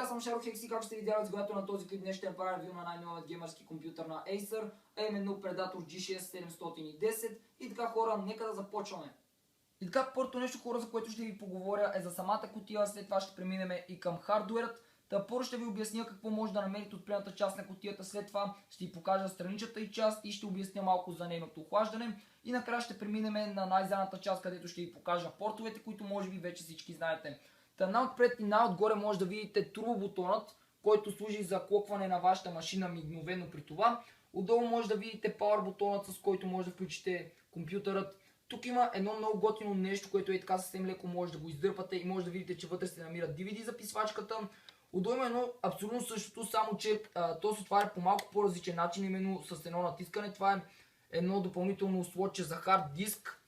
аз съм Шаро Хекси, както сте видяли от изгодата на този клип, днес ще направя ревю на най-новият геймърски компютър на Acer, а именно Predator G6 710. И така хора, нека да започваме. И така, първото нещо хора, за което ще ви поговоря е за самата кутия, след това ще преминем и към хардуерът. Първо ще ви обясня какво може да намерите от предната част на кутията, след това ще ви покажа страничната и част и ще обясня малко за нейното охлаждане. И накрая ще преминем на най-задната част, където ще ви покажа портовете, които може би вече всички знаете. Най-отпред и най-отгоре може да видите турбобутонът, който служи за клокване на вашата машина мигновено при това. Отдолу може да видите Power бутонът, с който може да включите компютърът. Тук има едно много готино нещо, което е така съвсем леко може да го издърпате и може да видите, че вътре се намира DVD записвачката. Отдолу има едно абсолютно същото, само че то се отваря по малко по-различен начин, именно с едно натискане. Това е едно допълнително слотче за хард диск.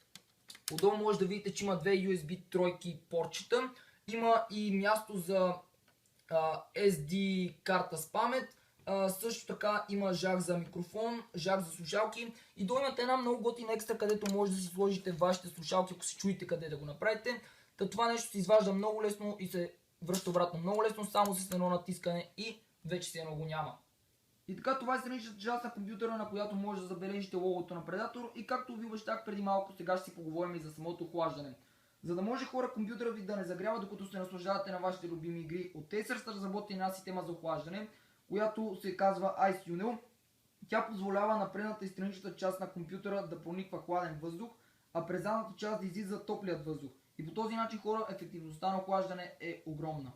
Отдолу може да видите, че има две USB тройки портчета. Има и място за SD карта с памет. Също така има жак за микрофон, жак за слушалки. И долу имате една много готина екстра, където може да си сложите вашите слушалки, ако се чуете къде да го направите. Това нещо се изважда много лесно и се връща обратно много лесно, само с едно натискане и вече се едно го няма. И така, това е страничната част на компютъра, на която може да забележите логото на Predator. И както ви обещах преди малко, сега ще си поговорим и за самото охлаждане. За да може хора компютърът ви да не загрява, докато се наслаждавате на вашите любими игри, от Acer са разработили една система за охлаждане, която се казва Ice Tunnel. Тя позволява на предната и страничната част на компютъра да прониква хладен въздух, а през задната част да излиза топлият въздух. И по този начин хора ефективността на охлаждане е огромна.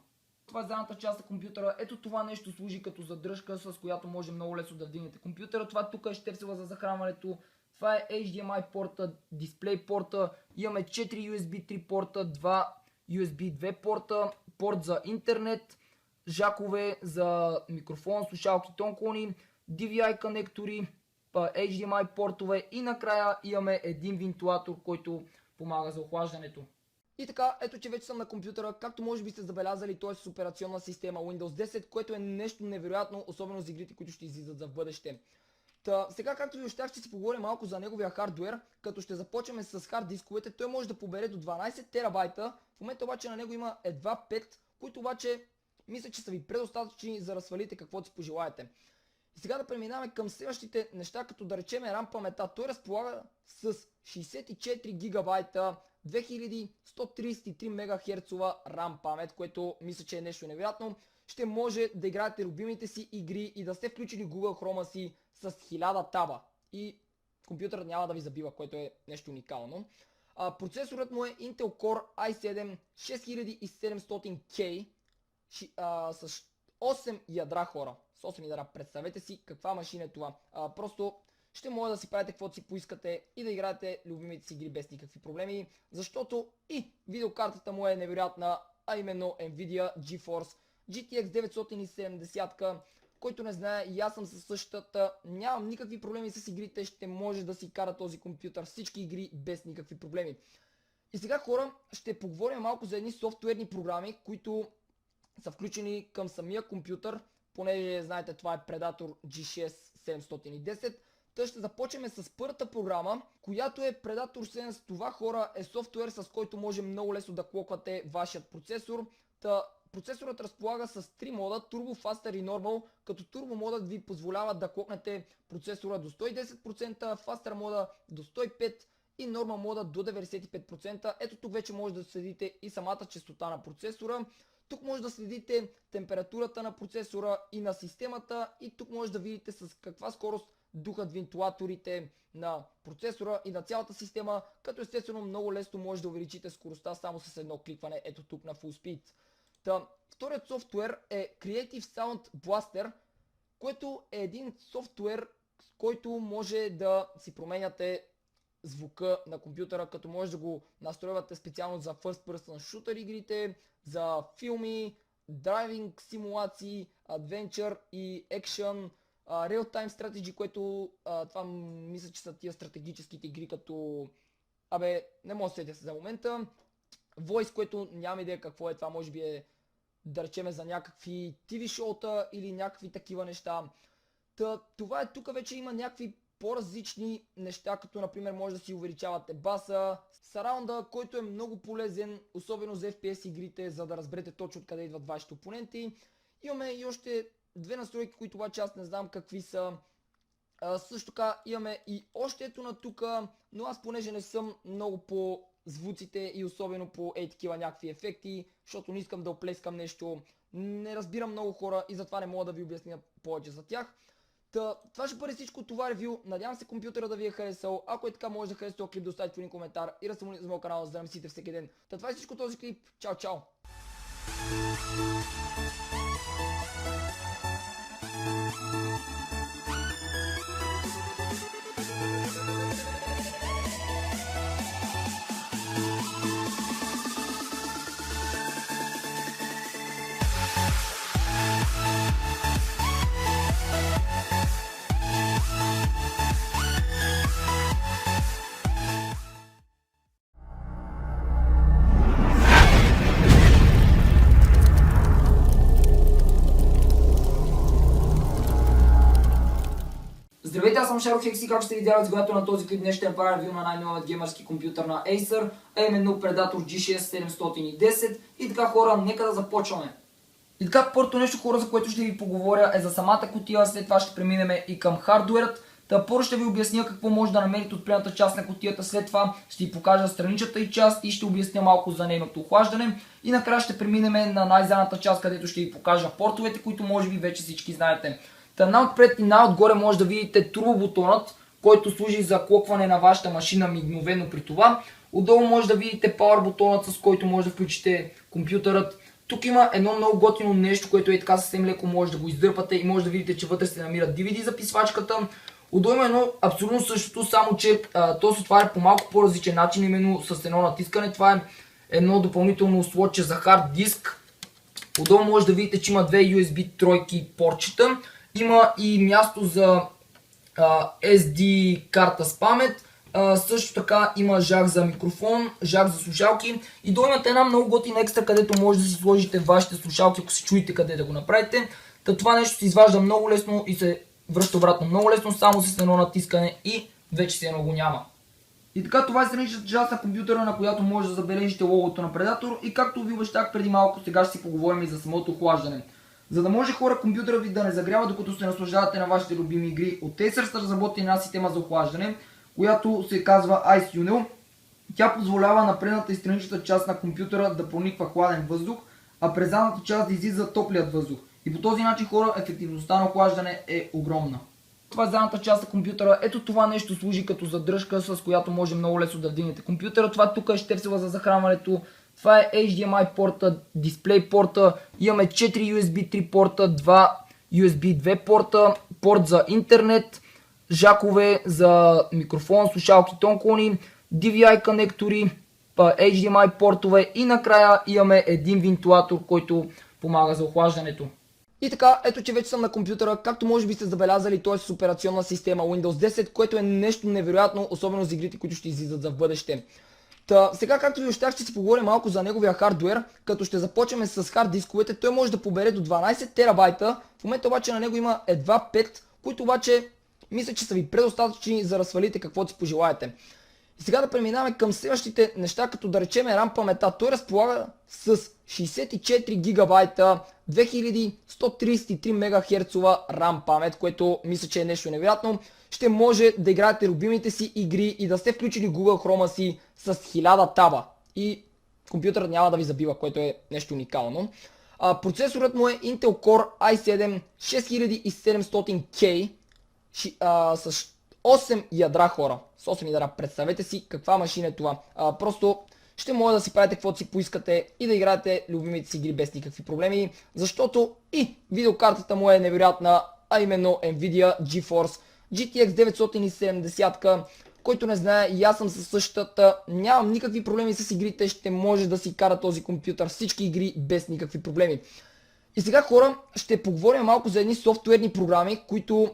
Това е задната част на компютъра. Ето това нещо служи като задръжка, с която може много лесно да вдигнете компютъра. Това тук е щепсела за захранването. Това е HDMI порта, дисплей порта. Имаме 4 USB 3 порта, 2 USB 2 порта, порт за интернет, жакове за микрофон, слушалки, тонклони, DVI конектори, HDMI портове и накрая имаме един вентилатор, който помага за охлаждането. И така, ето че вече съм на компютъра, както може би сте забелязали, той е с операционна система Windows 10, което е нещо невероятно, особено за игрите, които ще излизат за бъдеще. Сега, както ви обещах, ще си поговорим малко за неговия хардуер, като ще започнем с хард дисковете. Той може да побере до 12 терабайта, в момента обаче на него има едва 5, които обаче мисля, че са ви предостатъчни за да свалите каквото си пожелаете. И сега да преминаваме към следващите неща, като да речем RAM памета. Той разполага с 64 гигабайта, 2133 МГц RAM памет, което мисля, че е нещо невероятно. Ще може да играете любимите си игри и да сте включили Google Chrome си с 1000 таба. И компютърът няма да ви забива, което е нещо уникално. Процесорът му е Intel Core i7 6700K с 8 ядра хора. С 8 ядра. Представете си каква машина е това. Просто ще може да си правите каквото си поискате и да играете любимите си игри без никакви проблеми. Защото и видеокартата му е невероятна, а именно Nvidia GeForce GTX 970. Който не знае, и аз съм със същата, нямам никакви проблеми с игрите, ще може да си кара този компютър всички игри без никакви проблеми. И сега хора, ще поговорим малко за едни софтуерни програми, които са включени към самия компютър, понеже знаете това е Predator G6 710. Та ще започнем с първата програма, която е Predator Sense. Това хора е софтуер, с който може много лесно да клоквате вашият процесор. Процесорът разполага с 3 мода, Turbo, Faster и Normal, като Turbo модът ви позволява да клокнете процесора до 110%, Faster мода до 105% и Normal мода до 95%. Ето тук вече може да следите и самата честота на процесора. Тук може да следите температурата на процесора и на системата и тук може да видите с каква скорост духат вентилаторите на процесора и на цялата система, като естествено много лесно може да увеличите скоростта само с едно кликване, ето тук на Full Speed. Вторият софтуер е Creative Sound Blaster, което е един софтуер, с който може да си променяте звука на компютъра, като може да го настройвате специално за First Person Shooter игрите, за филми, драйвинг симулации, Adventure и Action, Real-Time Strategy, което това мисля, че са тия стратегическите игри, като не мога да седя се за момента. Voice, което нямам идея какво е, това може би е да речеме за някакви TV шоута или някакви такива неща. Това е тук вече има някакви по-различни неща, като например може да си увеличавате баса, сараунда, който е много полезен, особено за FPS игрите, за да разберете точно откъде идват вашите опоненти. Имаме и още две настройки, които обаче аз не знам какви са. Също така имаме и още ето на тука, но аз понеже не съм много по звуците и особено по такива някакви ефекти, защото не искам да оплескам нещо, не разбирам много хора и затова не мога да ви обясня повече за тях. Това ще бъде всичко от това ревю. Надявам се компютъра да ви е харесал. Ако е така, може да харесате този клип, да оставите един коментар и да се абонирате за моят канал, за да не мислите всеки ден. Това е всичко от този клип. Чао, чао! Здравейте, аз съм Шарохекс и както сте видяли от изгледането на този клип, днес ще направя ревю на най-новият геймърски компютър на Acer, а именно Predator G6 710. И така хора, нека да започваме. И така, първото нещо хора, за което ще ви поговоря е за самата кутия, след това ще преминем и към хардуерът. Първо ще ви обясня какво може да намерите от предната част на кутията, след това ще ви покажа страничната и част и ще обясня малко за нейното охлаждане. И накрая ще преминем на най-задната част, където ще ви покажа портовете, които може би вече всички знаете. Най-отпред и най-отгоре може да видите турбобутонът, който служи за клокване на вашата машина мигновено при това. Отдолу може да видите Power бутонът, с който може да включите компютърът. Тук има едно много готино нещо, което е така съвсем леко може да го издърпате и може да видите, че вътре се намира DVD записвачката. Отдолу има едно абсолютно същото, само че то се отваря по малко по-различен начин, именно с едно натискане. Това е едно допълнително слотче за хард диск. Отдолу може да видите, че има две USB тройки портчета. Има и място за SD карта с памет. Също така има жак за микрофон, жак за слушалки. И долу имате една много готина екстра, където може да си сложите вашите слушалки, ако се чуете къде да го направите. Това нещо се изважда много лесно и се връща обратно много лесно, само с едно натискане и вече се едно го няма. И така, това е страничната част на компютъра, на която може да забележите логото на Predator. И както ви обещах преди малко, сега ще си поговорим и за самото охлаждане. За да може хора компютъра ви да не загрява, докато се наслаждавате на вашите любими игри, от Acer са разработили една система за охлаждане, която се казва Ice Tunnel. Тя позволява на предната и страничната част на компютъра да прониква хладен въздух, а през задната част да излиза топлият въздух. И по този начин хора ефективността на охлаждане е огромна. Това е задната част на компютъра. Ето това нещо служи като задръжка, с която може много лесно да вдигнете компютъра. Това тук е щепсела за захранването. Това е HDMI порта, дисплей порта, имаме 4 USB 3 порта, 2 USB 2 порта, порт за интернет, жакове за микрофон, слушалки, тонклони, DVI конектори, HDMI портове и накрая имаме един вентилатор, който помага за охлаждането. И така, ето че вече съм на компютъра, както може би сте забелязали, той е с операционна система Windows 10, което е нещо невероятно, особено за игрите, които ще излизат за бъдеще. Сега, както ви обещах, ще си поговорим малко за неговия хардуер, като ще започнем с хард дисковете. Той може да побере до 12 терабайта, в момента обаче на него има едва 5, които обаче мисля, че са ви предостатъчни за да свалите каквото си пожелаете. И сега да преминаваме към следващите неща, като да речем RAM паметта. Той разполага с 64 гигабайта, 2133 МГц RAM памет, което мисля, че е нещо невероятно. Ще може да играете любимите си игри и да сте включили Google Chrome си с 1000 таба. И компютърът няма да ви забива, което е нещо уникално. Процесорът му е Intel Core i7 6700K с 8 ядра хора. С 8 ядра. Представете си каква машина е това. Просто ще може да си правите каквото си поискате и да играете любимите си игри без никакви проблеми. Защото и видеокартата му е невероятна, а именно Nvidia GeForce GTX 970, който не знае, и аз съм със същата, нямам никакви проблеми с игрите, ще може да си кара този компютър всички игри без никакви проблеми. И сега хора, ще поговорим малко за едни софтуерни програми, които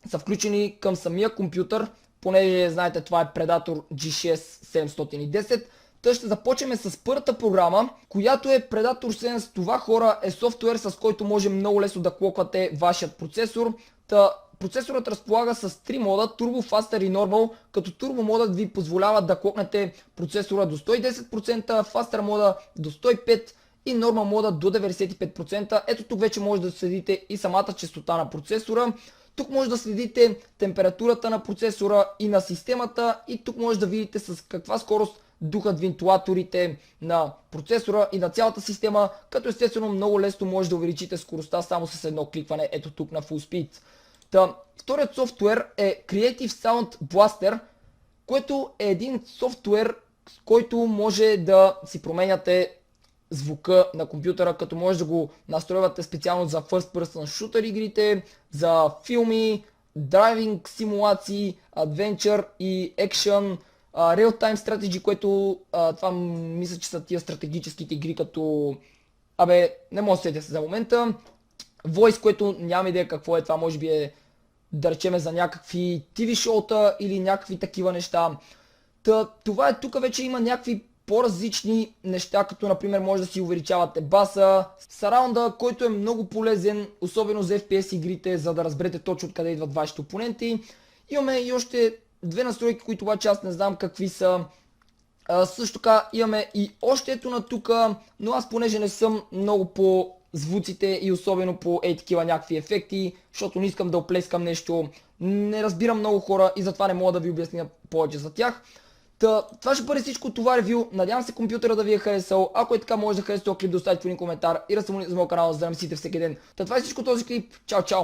са включени към самия компютър, понеже знаете това е Predator G6 710. Та ще започнем с първата програма, която е Predator Sense. Това хора е софтуер, с който може много лесно да клоквате вашият процесор. Процесорът разполага с 3 мода, Turbo, Faster и Normal, като Turbo модът ви позволява да клокнете процесора до 110%, Faster мода до 105% и норма мода до 95%. Ето тук вече може да следите и самата честота на процесора. Тук може да следите температурата на процесора и на системата и тук може да видите с каква скорост духат вентилаторите на процесора и на цялата система, като естествено много лесно може да увеличите скоростта само с едно кликване, ето тук на Full Speed. Вторият софтуер е Creative Sound Blaster, което е един софтуер, с който може да си променяте звука на компютъра, като може да го настройвате специално за First Person Shooter игрите, за филми, драйвинг симулации, Adventure и Action, Real-Time Strategy, което това мисля, че са тия стратегическите игри, като не мога да сетя се за момента. Voice, което нямам идея какво е, това може би е да речеме за някакви TV шоута или някакви такива неща. Това е, тук вече има някакви по-различни неща, като например може да си увеличавате баса, сараунда, който е много полезен, особено за FPS игрите, за да разберете точно откъде идват вашите опоненти. Имаме и още две настройки, които обаче аз не знам какви са. Също така имаме и още ето на тука, но аз понеже не съм много по звуците и особено по такива някакви ефекти, защото не искам да оплескам нещо, не разбирам много хора и затова не мога да ви обясня повече за тях. Това ще бъде всичко от това ревю. Надявам се компютъра да ви е харесал. Ако е така, може да харесате този клип, да оставите в един коментар и да се абонирате за моят канал, за да ме мислите всеки ден. Това е всичко от този клип. Чао, чао!